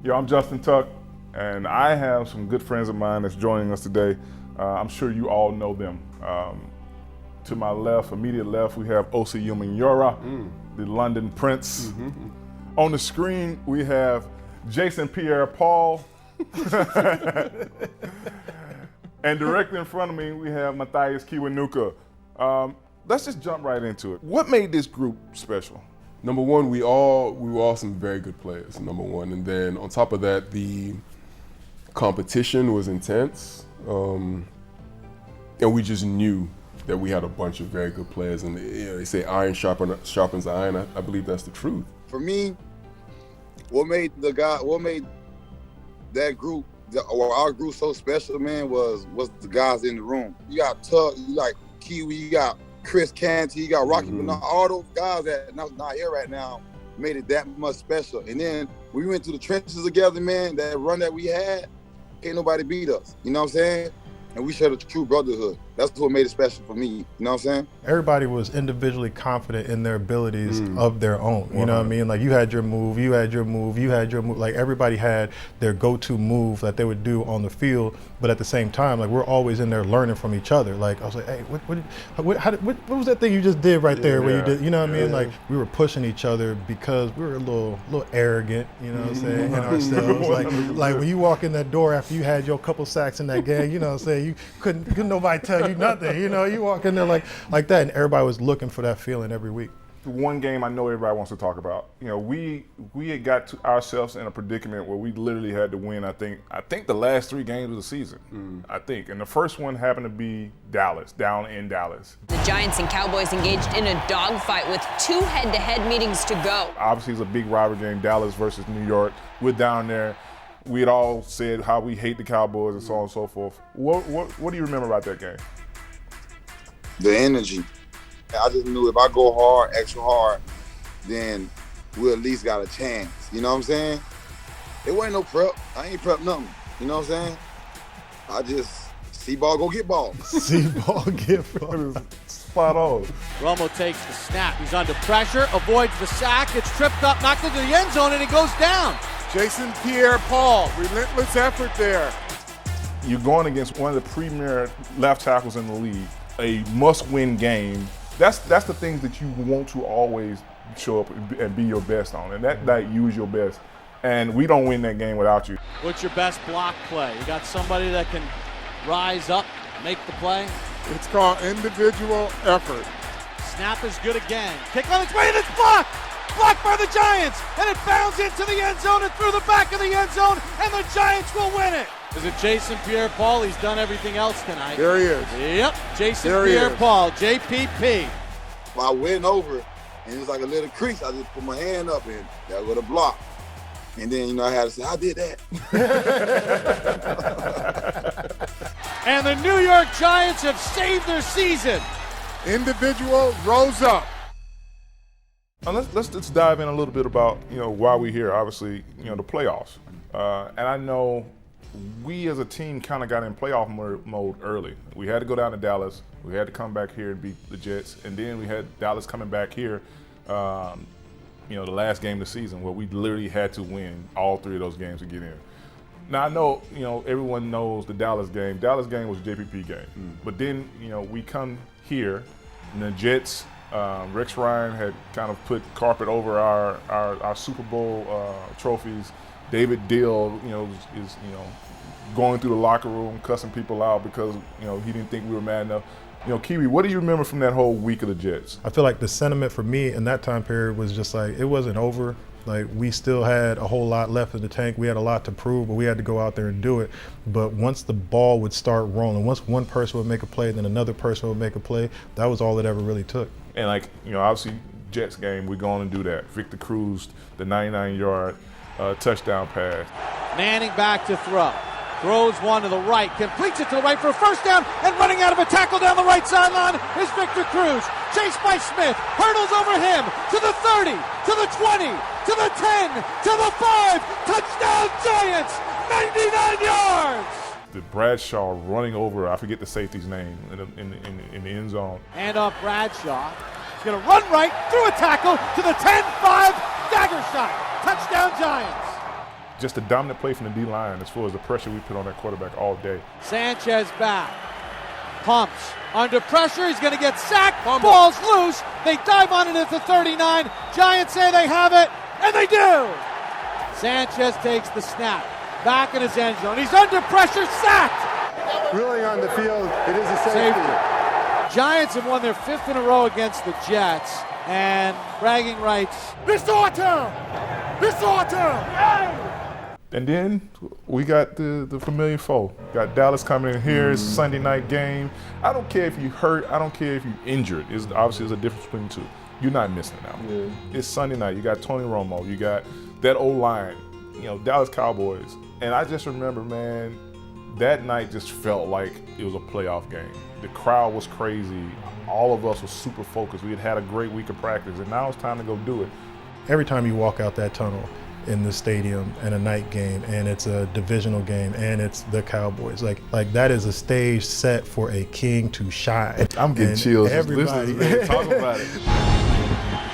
Yo, I'm Justin Tuck, and I have some good friends of mine that's joining us today. I'm sure you all know them. To my left, immediate left, we have Umenyiora, the London Prince. On the screen, we have Jason Pierre-Paul. And directly in front of me, we have Matthias Kiwanuka. Let's just jump right into it. What made this group special? Number one, we were all some very good players, number one. And then on top of that, the competition was intense. And we just knew that we had a bunch of very good players. And they say iron sharpens iron. I believe that's the truth. For me, what made that group, or our group so special, man, was the guys in the room. You got Tuck, you got Kiwi, you got Chris Canty, you got Rocky Bernard, all those guys that not here right now made it that much special. And then we went through the trenches together, man. That run that we had, can't nobody beat us. You know what I'm saying? And we shared a true brotherhood. That's what made it special for me. You know what I'm saying? Everybody was individually confident in their abilities of their own. You know what I mean? Like, you had your move, you had your move, you had your move. Like, everybody had their go-to move that they would do on the field. But at the same time, like, we're always in there learning from each other. Like, I was like, hey, what was that thing you just did right there? Where you did, you know what I mean? Like, we were pushing each other because we were a little arrogant. You know what I'm saying? In ourselves. Like when you walk in that door after you had your couple sacks in that game, you know what I'm saying? You couldn't nobody tell you nothing. You know, you walk in there like that, and everybody was looking for that feeling every week. One game I know everybody wants to talk about. You know, we had got to ourselves in a predicament where we literally had to win. I think the last 3 games of the season. I think, and the first one happened to be Dallas, down in Dallas. The Giants and Cowboys engaged in a dogfight with 2 head-to-head meetings to go. Obviously, it's a big rivalry game, Dallas versus New York. We're down there. We had all said how we hate the Cowboys and so on and so forth. What do you remember about that game? The energy. I just knew if I go hard, extra hard, then we at least got a chance. You know what I'm saying? It wasn't no prep. I ain't prep nothing. You know what I'm saying? I just see ball, go get ball. See ball, get ball. Spot on. Romo takes the snap. He's under pressure, avoids the sack. It's tripped up, knocked into the end zone, and he goes down. Jason Pierre-Paul, relentless effort there. You're going against one of the premier left tackles in the league, a must-win game. That's the things that you want to always show up and be your best on, and that night you was your best. And we don't win that game without you. What's your best block play? You got somebody that can rise up, make the play? It's called individual effort. Snap is good again. Kick on its way, and it's blocked! Blocked by the Giants, and it bounds into the end zone and through the back of the end zone, and the Giants will win it. Is it Jason Pierre-Paul? He's done everything else tonight. There he is. Yep, Jason Pierre-Paul, JPP. I went over, and it was like a little crease. I just put my hand up, and that was a block. And then, you know, I had to say, I did that. And the New York Giants have saved their season. Individual rose up. Let's dive in a little bit about, you know, why we're here. Obviously, you know, the playoffs. And I know we as a team kind of got in playoff mode early. We had to go down to Dallas. We had to come back here and beat the Jets. And then we had Dallas coming back here, you know, the last game of the season where we literally had to win all 3 of those games to get in. Now, I know, you know, everyone knows the Dallas game. Dallas game was a JPP game. But then, you know, we come here and the Jets, Rex Ryan had kind of put carpet over our Super Bowl trophies. David Dill, you know, is going through the locker room cussing people out because, you know, he didn't think we were mad enough. You know, Kiwi, what do you remember from that whole week of the Jets? I feel like the sentiment for me in that time period was just like, it wasn't over. Like, we still had a whole lot left in the tank. We had a lot to prove, but we had to go out there and do it. But once the ball would start rolling, once one person would make a play, then another person would make a play, that was all it ever really took. And, like, you know, obviously, Jets game, we're going to do that. Victor Cruz, the 99-yard touchdown pass. Manning back to throw. Throws one to the right, completes it to the right for a first down, and running out of a tackle down the right sideline is Victor Cruz. Chased by Smith, hurdles over him, to the 30, to the 20, to the 10, to the 5, touchdown Giants, 99 yards! The Bradshaw running over, I forget the safety's name, in the end zone. And up Bradshaw, he's gonna run right through a tackle to the 10-5, dagger shot, touchdown Giants. just a dominant play from the D-line as far as the pressure we put on that quarterback all day. Sanchez back. Pumps. Under pressure. He's going to get sacked. Ball's loose. They dive on it at the 39. Giants say they have it, and they do. Sanchez takes the snap. Back in his end zone. He's under pressure. Sacked. Really on the field, it is a safety. Giants have won their 5th in a row against the Jets. And bragging rights. This our time! This our time! And then we got the familiar foe. Got Dallas coming in here. It's a Sunday night game. I don't care if you hurt. I don't care if you injured. Obviously, there's a difference between the two. You're not missing out. Yeah. It's Sunday night. You got Tony Romo. You got that O-line. Dallas Cowboys. And I just remember, man, that night just felt like it was a playoff game. The crowd was crazy. All of us were super focused. We had a great week of practice, and now it's time to go do it. Every time you walk out that tunnel in the stadium in a night game, and it's a divisional game, and it's the Cowboys, like that is a stage set for a king to shine. I'm getting chills. Everybody talk about it.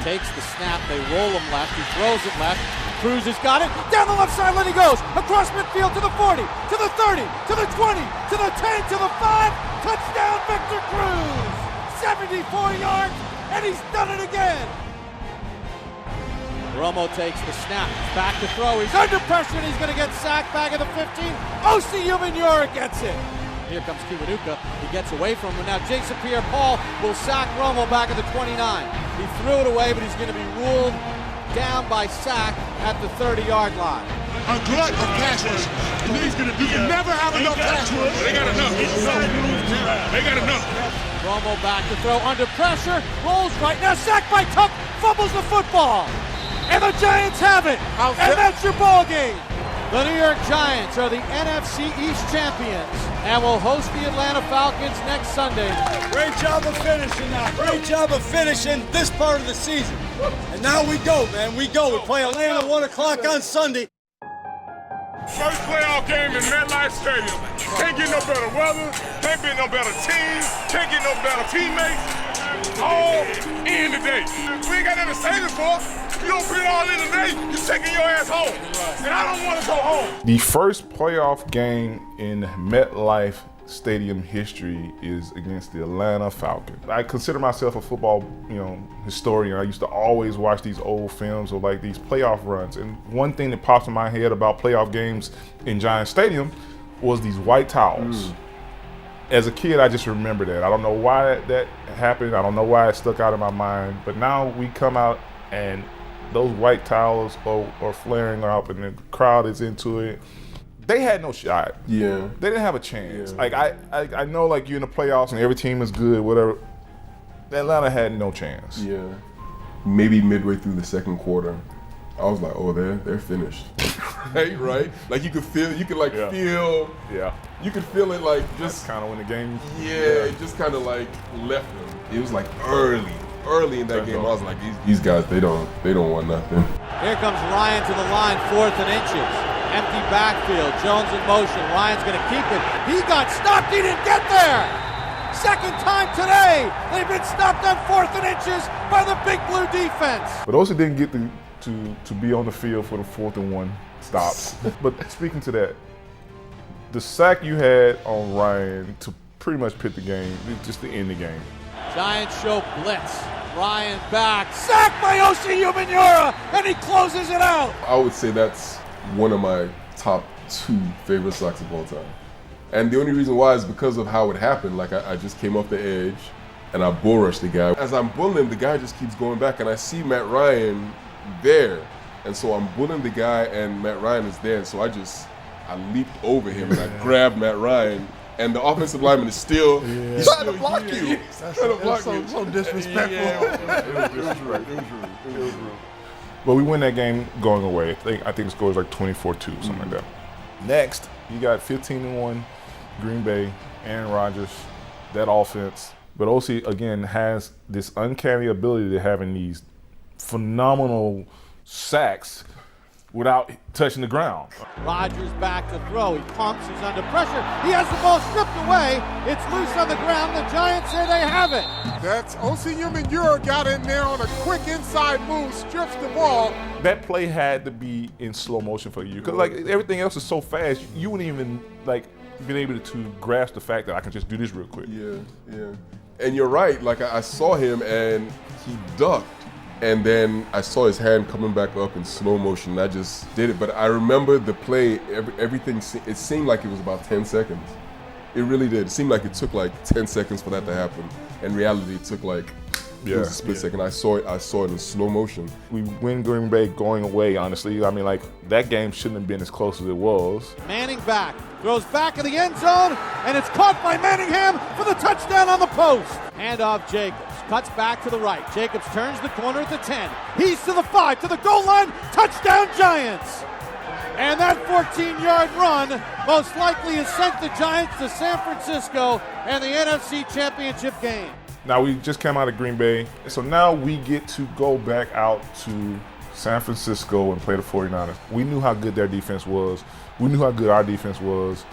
Takes the snap. They roll him left. He throws it left. Cruz has got it. Down the left sideline he goes. Across midfield to the 40, to the 30, to the 20, to the 10, to the 5. Touchdown, Victor Cruz. 74 yards, and he's done it again. Romo takes the snap. Back to throw. He's under pressure, and he's going to get sacked back at the 15. Umenyiora gets it. Here comes Kiwanuka. He gets away from him. Now Jason Pierre-Paul will sack Romo back at the 29. He threw it away, but he's going to be ruled down by sack at the 30-yard line. A glut of pass rushers. You can never have enough pass rushers. They got enough. They got enough. Romo back to throw under pressure. Rolls right now. Sacked by Tuck. Fumbles the football. And the Giants have it. And that's your ball game. The New York Giants are the NFC East champions and will host the Atlanta Falcons next Sunday. Great job of finishing now. Great job of finishing this part of the season. And now we go, man. We go. We play Atlanta 1 o'clock on Sunday. First playoff game in MetLife Stadium. Can't get no better weather. Can't get no better team. Can't get no better teammates. All in today. We ain't got nothing to say this for. You don't put it all in today, you're taking your ass home. And I don't want to go home. The first playoff game in MetLife Stadium history is against the Atlanta Falcons. I consider myself a football, historian. I used to always watch these old films of like these playoff runs. And one thing that pops in my head about playoff games in Giant Stadium was these white towels. As a kid, I just remember that. I don't know why that happened. I don't know why it stuck out in my mind. But now we come out and those white towels are flaring up and the crowd is into it. They had no shot. Yeah. They didn't have a chance. Yeah. Like I know like you're in the playoffs and every team is good, whatever. Atlanta had no chance. Yeah. Maybe midway through the second quarter, I was like, oh, they're finished. right? Like you could feel, feel. Yeah. You could feel it like just. That's kind of when the game. Yeah, it just kind of like left them. It was like early in that game. I was like, these guys, they don't want nothing. Here comes Ryan to the line, 4th and inches. Empty backfield, Jones in motion. Ryan's going to keep it. He got stopped. He didn't get there. Second time today, they've been stopped on 4th and inches by the Big Blue defense. But also didn't get to be on the field for the 4th and 1 stops. But speaking to that, the sack you had on Ryan to pretty much pit the game, just to end the game. Giants show blitz. Ryan back, sacked by Umenyiora, and he closes it out. I would say that's one of my top 2 favorite sacks of all time. And the only reason why is because of how it happened. Like I just came off the edge and I bull rushed the guy. As I'm bullying him, the guy just keeps going back and I see Matt Ryan there. And so I'm bullying the guy and Matt Ryan is there. And so I leaped over him and I grabbed Matt Ryan. And the offensive lineman is still he's trying to block you. He's trying to block you. So disrespectful. It was rude. But we win that game going away. I think the score is like 24-2, something like that. Next, you got 15-1 Green Bay, Aaron Rodgers, that offense. But OC, again, has this uncanny ability to having these phenomenal sacks without touching the ground. Rodgers back to throw. He pumps. He's under pressure. He has the ball stripped away. It's loose on the ground. The Giants say they have it. That's O.C. Umenyiora got in there on a quick inside move, strips the ball. That play had to be in slow motion for you, because like everything else is so fast, you wouldn't even like been able to grasp the fact that I can just do this real quick. Yeah. And you're right. Like I saw him and he ducked. And then I saw his hand coming back up in slow motion. And I just did it. But I remember the play, everything, it seemed like it was about 10 seconds. It really did. It seemed like it took like 10 seconds for that to happen. In reality, it took like it was a split second. I saw it in slow motion. We win Green Bay going away, honestly. I mean, like, that game shouldn't have been as close as it was. Manning back. Throws back in the end zone, and it's caught by Manningham for the touchdown on the post. Handoff Jacobs. Cuts back to the right. Jacobs turns the corner at the 10. He's to the 5, to the goal line. Touchdown, Giants! And that 14-yard run most likely has sent the Giants to San Francisco and the NFC Championship game. Now, we just came out of Green Bay, so now we get to go back out to San Francisco and play the 49ers. We knew how good their defense was. We knew how good our defense was.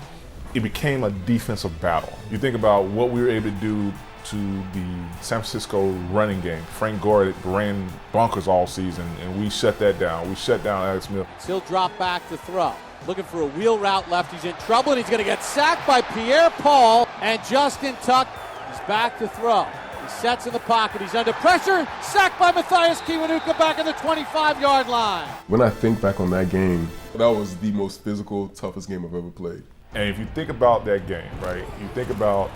It became a defensive battle. You think about what we were able to do to the San Francisco running game. Frank Gore ran bonkers all season, and we shut that down. We shut down Alex Smith. He'll drop back to throw. Looking for a wheel route left. He's in trouble, and he's going to get sacked by Pierre-Paul. And Justin Tuck is back to throw. He sets in the pocket. He's under pressure. Sacked by Matthias Kiwanuka back at the 25-yard line. When I think back on that game, that was the most physical, toughest game I've ever played. And if you think about that game, right, you think about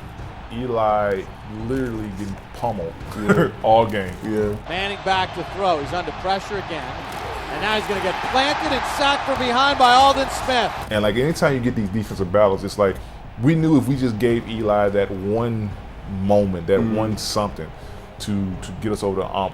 Eli literally getting pummeled all game. Yeah. Manning back to throw. He's under pressure again. And now he's going to get planted and sacked from behind by Aldon Smith. And like anytime you get these defensive battles, it's like we knew if we just gave Eli that one moment, that one something to get us over the hump,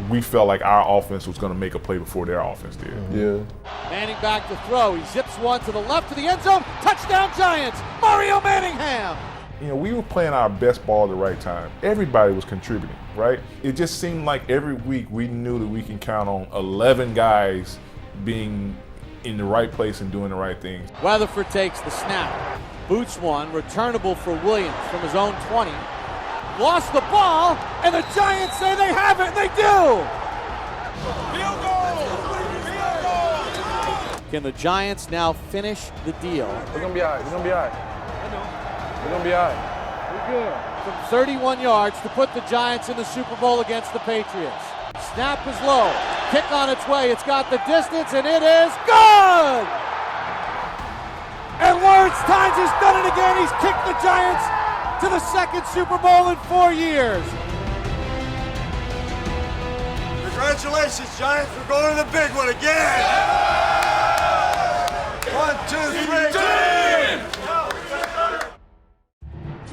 we felt like our offense was going to make a play before their offense did. Yeah. Manning back to throw. He zips one to the left to the end zone. Touchdown Giants. Mario Manningham. You know, we were playing our best ball at the right time. Everybody was contributing, right? It just seemed like every week we knew that we can count on 11 guys being in the right place and doing the right things. Weatherford takes the snap. Boots one, returnable for Williams from his own 20. Lost the ball, and the Giants say they have it, and they do! Field goal! Field goal! Can the Giants now finish the deal? We're going to be all right. We're going to be all right. We're going to be all right. We're good. From 31 yards to put the Giants in the Super Bowl against the Patriots. Snap is low. Kick on its way. It's got the distance, and it is good! And Lawrence Tynes has done it again. He's kicked the Giants to the second Super Bowl in 4 years. Congratulations, Giants. We're going to the big one again. 1, 2, 3.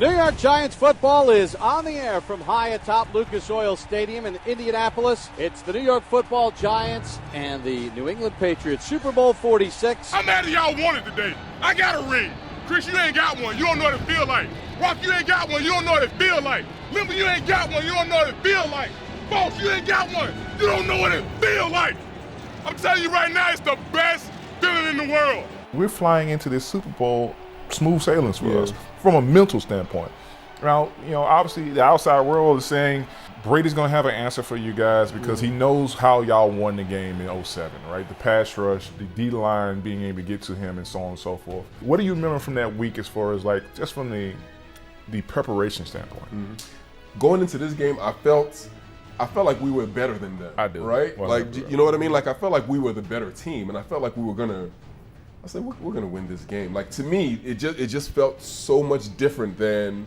New York Giants football is on the air from high atop Lucas Oil Stadium in Indianapolis. It's the New York Football Giants and the New England Patriots, Super Bowl 46. I'm mad at y'all won it today. I got a ring. Chris, you ain't got one. You don't know what it feel like. Rock, you ain't got one. You don't know what it feel like. Limber, you ain't got one. You don't know what it feel like. Boss, you ain't got one. You don't know what it feel like. I'm telling you right now, it's the best feeling in the world. We're flying into this Super Bowl smooth sailing for us from a mental standpoint. Now, you know, obviously the outside world is saying Brady's going to have an answer for you guys because he knows how y'all won the game in 07, right? The pass rush, the D-line being able to get to him and so on and so forth. What do you remember from that week as far as like just from the preparation standpoint? Going into this game, I felt like we were better than them. I do. Right? Well, like, you know what I mean? Like, I felt like we were the better team, and I felt like we were going to I said, we're going to win this game. Like, to me, it just felt so much different than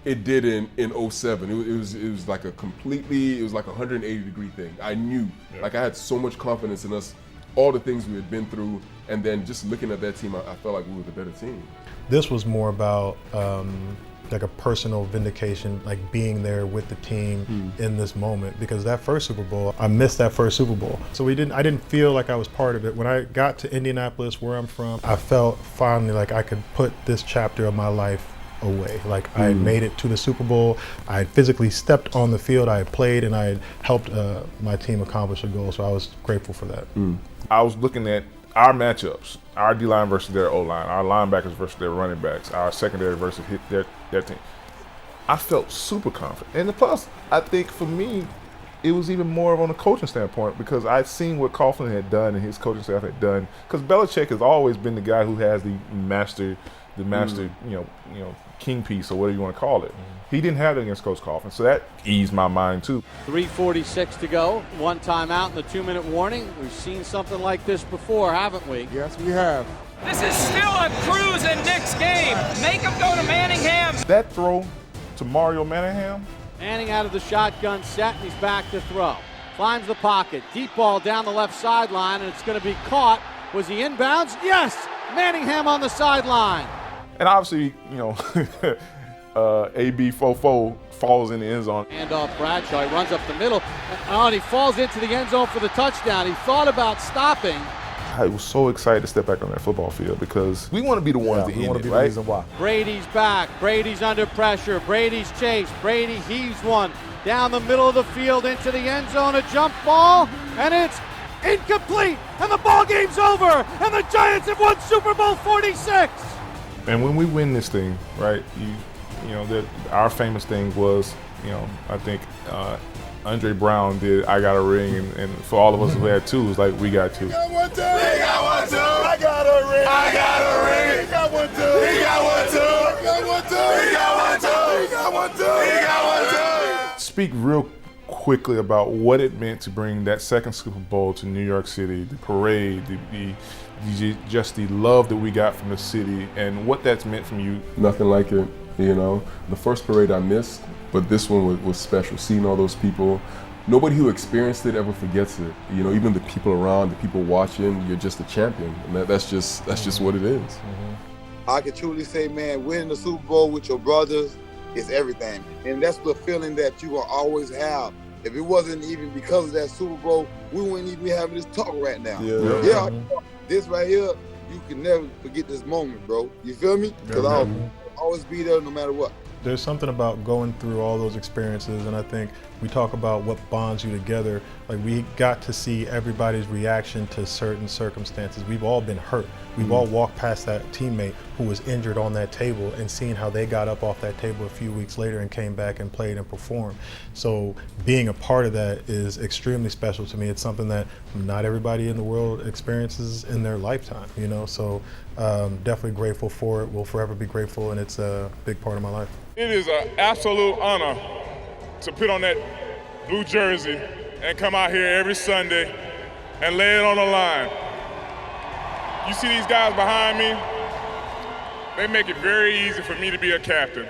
it did in 07. It was like a 180-degree thing. I knew, like, I had so much confidence in us, all the things we had been through, and then just looking at that team, I felt like we were the better team. This was more about like a personal vindication, like being there with the team in this moment, because that first Super Bowl, I missed that first Super Bowl. So I didn't feel like I was part of it. When I got to Indianapolis, where I'm from, I felt finally like I could put this chapter of my life away. Like I had made it to the Super Bowl, I had physically stepped on the field, I had played, and I had helped my team accomplish a goal. So I was grateful for that. I was looking at our matchups, our D-line versus their O-line, our linebackers versus their running backs, our secondary versus their team. I felt super confident. And plus, I think for me, it was even more on a coaching standpoint because I'd seen what Coughlin had done and his coaching staff had done. Because Belichick has always been the guy who has the master, king piece or whatever you want to call it. He didn't have it against Coach Coughlin, so that eased my mind too. 3:46 to go, one timeout and the 2-minute warning. We've seen something like this before, haven't we? Yes, we have. This is still a Cruz and Nick's game. Make them go to Manningham. That throw to Mario Manningham. Manning out of the shotgun set, and he's back to throw. Climbs the pocket, deep ball down the left sideline, and it's going to be caught. Was he inbounds? Yes! Manningham on the sideline. And obviously, AB Fofo falls in the end zone. And off Bradshaw, he runs up the middle, and he falls into the end zone for the touchdown. He thought about stopping. I was so excited to step back on that football field because we want to be the ones to end it, right? The reason why. Brady's back. Brady's under pressure. Brady's chased. Brady heaves one down the middle of the field into the end zone. A jump ball, and it's incomplete. And the ball game's over. And the Giants have won Super Bowl 46. And when we win this thing, right? Our famous thing was, I think Andre Brown did "I Got a Ring," and for all of us who had two, it was like we got two. We got one, two. We got one, two. I got a ring. I got a ring. We got one, two. We got one, two. We got one, two. We got one, two. We got one, two. We got one, two. Speak real quickly about what it meant to bring that second Super Bowl to New York City, the parade, just the love that we got from the city, and what that's meant from you. Nothing like it, The first parade I missed, but this one was special. Seeing all those people, nobody who experienced it ever forgets it. Even the people around, the people watching, you're just a champion, and that's just what it is. I can truly say, man, winning the Super Bowl with your brothers is everything, and that's the feeling that you will always have. If it wasn't even because of that Super Bowl, we wouldn't even be having this talk right now. This right here, you can never forget this moment, bro. You feel me? Because I'll always be there no matter what. There's something about going through all those experiences, and I think we talk about what bonds you together. Like, we got to see everybody's reaction to certain circumstances. We've all been hurt. We've all walked past that teammate who was injured on that table and seen how they got up off that table a few weeks later and came back and played and performed. So being a part of that is extremely special to me. It's something that not everybody in the world experiences in their lifetime, So definitely grateful for it. We'll forever be grateful, and it's a big part of my life. It is an absolute honor to put on that blue jersey and come out here every Sunday and lay it on the line. You see these guys behind me? They make it very easy for me to be a captain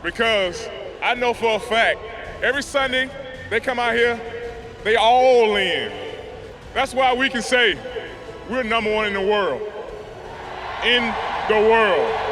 because I know for a fact every Sunday they come out here, they all in. That's why we can say we're number one in the world. In the world.